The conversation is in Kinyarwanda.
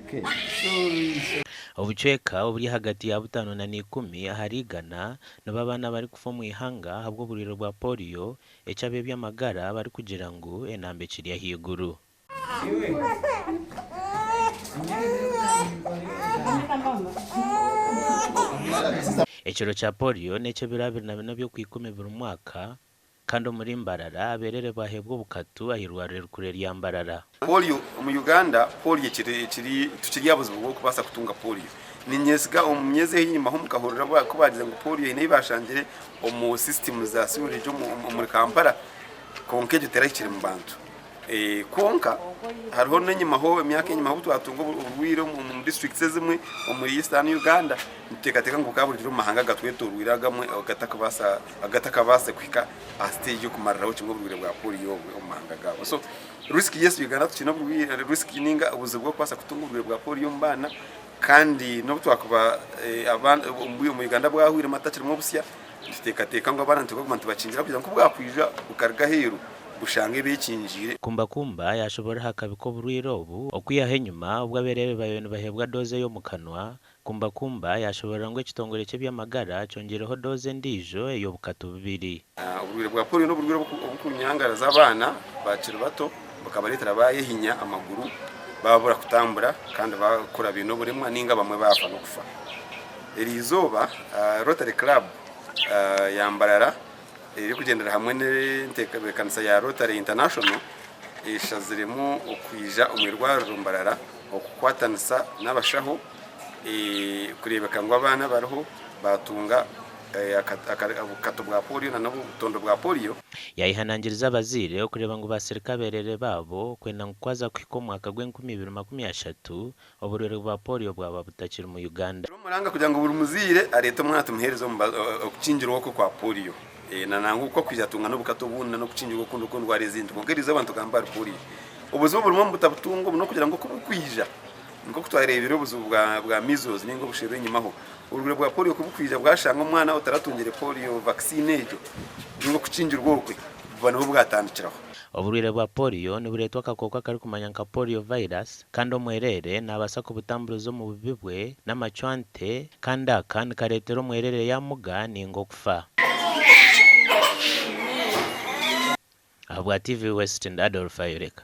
Okay. Obuchweka obuli hagati ya 5 na 10 aharigana nabo abana bari kufa mu ihanga habwo oburiro bwa polio echabe by'amagara bari kugira ngu enambe kiri ahiguru. Ekiro kya polio n'ekyo birabiri na bino byo kwikumi buri mwaka kandi muri Mbarara aberere bahebwa obukatu ahirwariro rikuru rya Mbarara. Polio mu Uganda polio tukiri abuze bwo kubasa kutunga polio ni nyesiga omumyeze hinyuma ho mukahurira ko bagize ngo polio ine ibashangire omu system za sewage muri Kampala konke gitera kiri mu bantu konka hariho n'inyuma ho imyaka inyuma ho twatunga urwiro mu districts zimwe muri Eastern Uganda ntekateka ngo kaburira mahanga gatweto urwiragamwe agatakabasa kwika stage yo kumariraho kimwe burwire bwa polio omahanga gabo so risk yes Uganda tukina burwire risk ninga ubuze bwo kwasa kutunga urwire bwa polio mbana kandi no twakuba abantu mu Uganda bwahwire matachiri mu busya tutekateka ngo abana ntiko kumantu bacingira kugira ngo bwakwija ukarga heru bushange bekinjire kumba yashobora hakabiko burwiro obu okwiyahe nyuma ubwo aberebe bayone bahebwa doze yo mu kanwa kumba yashobora ngo ekitongore cye by'amagara cyongereho doze ndijo yo bukatu bubiri. Uburwire bwa polio no burwiro bukunyangara z'abana bakiri bato bakabaretera bayehinya amaguru babura kutambura kandi bakora bino buremwa ninga bamwe bafa no kufa. Erizoba Rotary Club ya Mbarara iri kugendera hamwe n'intekanisa ya Rotary International ishaziremo okwija umwirwaro Mbarara okukwatanisa n'abashaho kurebeka ngo abana bariho batunga akato bwa polio na n'ubutondo bwa polio yayihanangiriza abazire okureba ngo basirika berere babo kwenda nkwaza kwiko mwaka gw'2023 oburero bwa polio bwaba butakiri mu Uganda muranga kugira ngo buri muzire areta mwana tumuherezo okukinjirwa kwa polio na nangu uko kwizatunga no bukato bunda no kucinjirwa kundo ndwara izindi mugeriza abantu gambara polio ubuzima burimo butabutungo no kugira ngo kubukwija ngo kutwareba ibiro bwa measles ningo bushebe nyimaho urugero bwa polio kubukwija bwashanga umwana utaratungire polio vaccine ejo ngo kucinjirwa ukwe bana bwatandikiraho. Oburwire bwa polio ni buretwa kakoko kari kumanya nka polio virus kandi omwerere nabasa kubutamburuzo mu bibibwe n'amachwante kandi akandi karetero omwerere ya muga ningo kufa. Abwa TV West Adolf Ayureka.